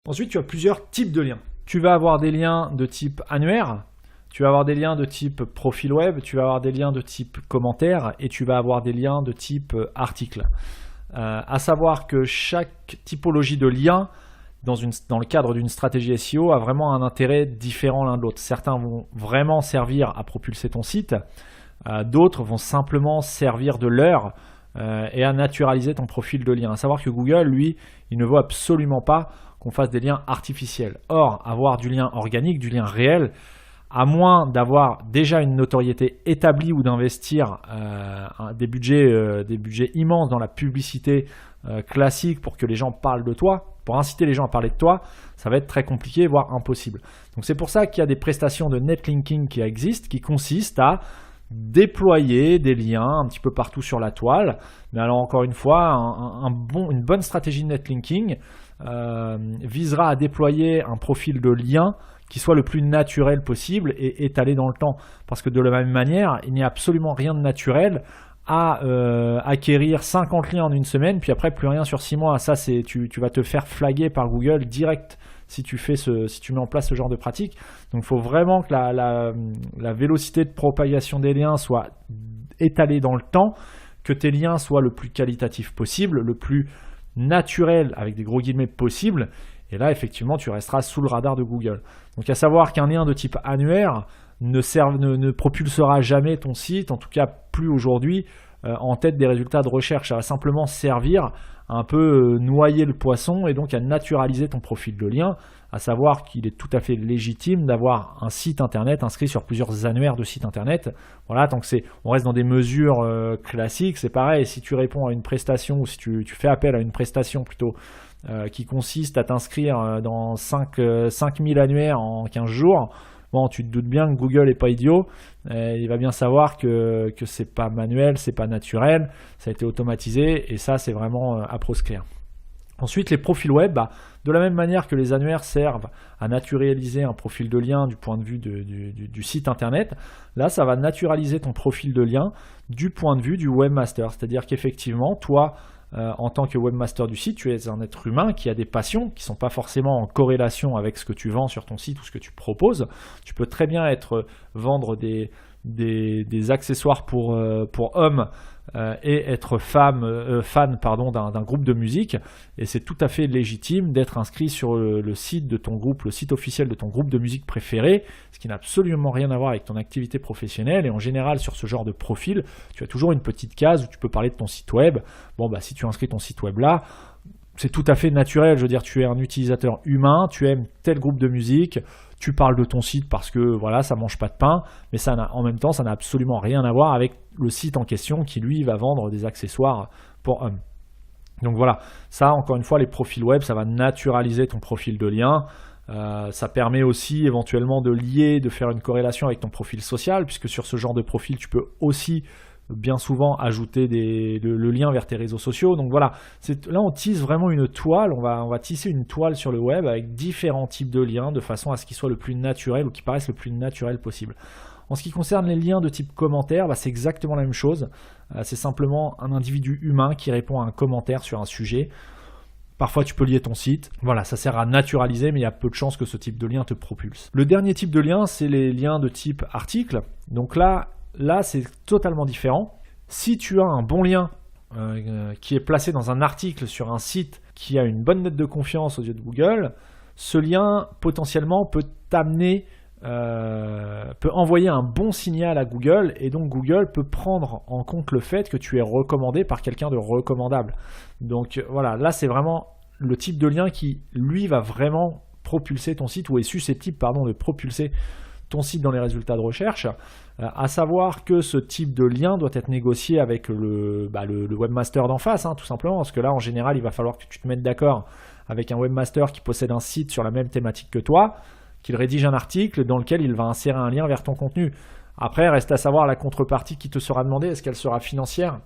Ensuite, tu as plusieurs types de liens. Tu vas avoir des liens de type annuaire, tu vas avoir des liens de type profil web, tu vas avoir des liens de type commentaire et tu vas avoir des liens de type article. À savoir que chaque typologie de lien dans le cadre d'une stratégie SEO a vraiment un intérêt différent l'un de l'autre. Certains vont vraiment servir à propulser ton site, d'autres vont simplement servir de leurre et à naturaliser ton profil de lien. À savoir que Google, lui, il ne veut absolument pas qu'on fasse des liens artificiels. Or, avoir du lien organique, du lien réel, à moins d'avoir déjà une notoriété établie ou d'investir des budgets immenses dans la publicité classique pour que les gens parlent de toi, pour inciter les gens à parler de toi, ça va être très compliqué, voire impossible. Donc c'est pour ça qu'il y a des prestations de netlinking qui existent, qui consistent à déployer des liens un petit peu partout sur la toile. Mais alors encore une fois, une bonne stratégie de netlinking visera à déployer un profil de lien qui soit le plus naturel possible et étalé dans le temps. Parce que de la même manière, il n'y a absolument rien de naturel à acquérir 50 liens en une semaine, puis après plus rien sur 6 mois. Ça, tu vas te faire flaguer par Google direct si tu mets en place ce genre de pratique. Donc il faut vraiment que la vélocité de propagation des liens soit étalée dans le temps, que tes liens soient le plus qualitatif possible, le plus naturel avec des gros guillemets possible. Et là, effectivement, tu resteras sous le radar de Google. Donc à savoir qu'un lien de type annuaire ne propulsera jamais ton site, en tout cas plus aujourd'hui, en tête des résultats de recherche. Ça va simplement servir à un peu noyer le poisson et donc à naturaliser ton profil de lien, à savoir qu'il est tout à fait légitime d'avoir un site internet inscrit sur plusieurs annuaires de sites internet. Voilà, tant que on reste dans des mesures classiques, c'est pareil. Si tu réponds à une prestation ou si tu fais appel à une prestation plutôt qui consiste à t'inscrire dans 5000 annuaires en 15 jours, bon, tu te doutes bien que Google n'est pas idiot, il va bien savoir que c'est pas manuel, c'est pas naturel, ça a été automatisé et ça c'est vraiment à proscrire. Ensuite, les profils web, de la même manière que les annuaires servent à naturaliser un profil de lien du point de vue du site internet, là ça va naturaliser ton profil de lien du point de vue du webmaster, c'est-à-dire qu'effectivement, toi, en tant que webmaster du site, tu es un être humain qui a des passions qui ne sont pas forcément en corrélation avec ce que tu vends sur ton site ou ce que tu proposes. Tu peux très bien vendre des accessoires pour hommes et être fan d'un groupe de musique, et c'est tout à fait légitime d'être inscrit sur le site de ton groupe, le site officiel de ton groupe de musique préféré, ce qui n'a absolument rien à voir avec ton activité professionnelle. Et en général, sur ce genre de profil, tu as toujours une petite case où tu peux parler de ton site web. Bon, si tu inscris ton site web là, c'est tout à fait naturel. Je veux dire, tu es un utilisateur humain, tu aimes tel groupe de musique, tu parles de ton site parce que voilà, ça mange pas de pain, mais en même temps, ça n'a absolument rien à voir avec le site en question qui, lui, va vendre des accessoires pour hommes. Donc voilà, ça, encore une fois, les profils web, ça va naturaliser ton profil de lien. Ça permet aussi éventuellement de faire une corrélation avec ton profil social, puisque sur ce genre de profil, tu peux aussi bien souvent ajouter le lien vers tes réseaux sociaux. Donc voilà, là on tisse vraiment une toile, on va tisser une toile sur le web avec différents types de liens de façon à ce qu'ils soient le plus naturel ou qu'ils paraissent le plus naturel possible. En ce qui concerne les liens de type commentaire, c'est exactement la même chose. C'est simplement un individu humain qui répond à un commentaire sur un sujet. Parfois, tu peux lier ton site. Voilà, ça sert à naturaliser, mais il y a peu de chances que ce type de lien te propulse. Le dernier type de lien, c'est les liens de type article. Donc là, c'est totalement différent. Si tu as un bon lien qui est placé dans un article sur un site qui a une bonne note de confiance aux yeux de Google, ce lien potentiellement peut envoyer un bon signal à Google, et donc Google peut prendre en compte le fait que tu es recommandé par quelqu'un de recommandable. Donc voilà, là c'est vraiment le type de lien qui, lui, va vraiment propulser ton site, ou est susceptible, de propulser ton site dans les résultats de recherche. À savoir que ce type de lien doit être négocié avec le webmaster d'en face, tout simplement, parce que là en général il va falloir que tu te mettes d'accord avec un webmaster qui possède un site sur la même thématique que toi, qu'il rédige un article dans lequel il va insérer un lien vers ton contenu. Après, reste à savoir la contrepartie qui te sera demandée. Est-ce qu'elle sera financière?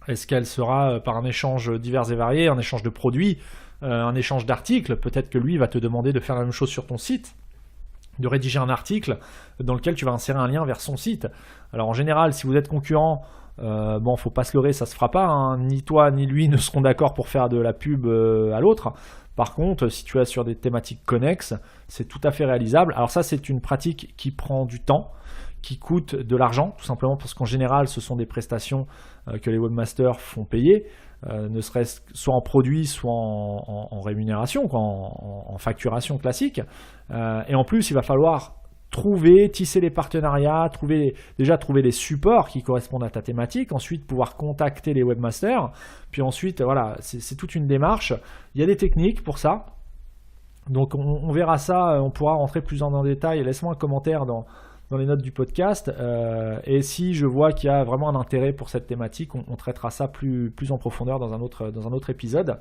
Est-ce qu'elle sera par un échange divers et varié, un échange de produits, un échange d'articles? Peut-être que lui va te demander de faire la même chose sur ton site, de rédiger un article dans lequel tu vas insérer un lien vers son site. Alors en général, si vous êtes concurrents, faut pas se leurrer, ça se fera pas, Ni toi ni lui ne seront d'accord pour faire de la pub à l'autre. Par contre, si tu es sur des thématiques connexes, c'est tout à fait réalisable. Alors ça, c'est une pratique qui prend du temps, qui coûte de l'argent, tout simplement parce qu'en général, ce sont des prestations que les webmasters font payer, ne serait-ce soit en produit, soit en rémunération, quoi, en facturation classique. Et en plus, il va falloir tisser les partenariats, trouver les supports qui correspondent à ta thématique, ensuite pouvoir contacter les webmasters, puis ensuite, voilà, c'est toute une démarche. Il y a des techniques pour ça. Donc on verra ça, on pourra rentrer plus en détail. Laisse-moi un commentaire dans les notes du podcast. Et si je vois qu'il y a vraiment un intérêt pour cette thématique, on traitera ça plus en profondeur dans un autre épisode.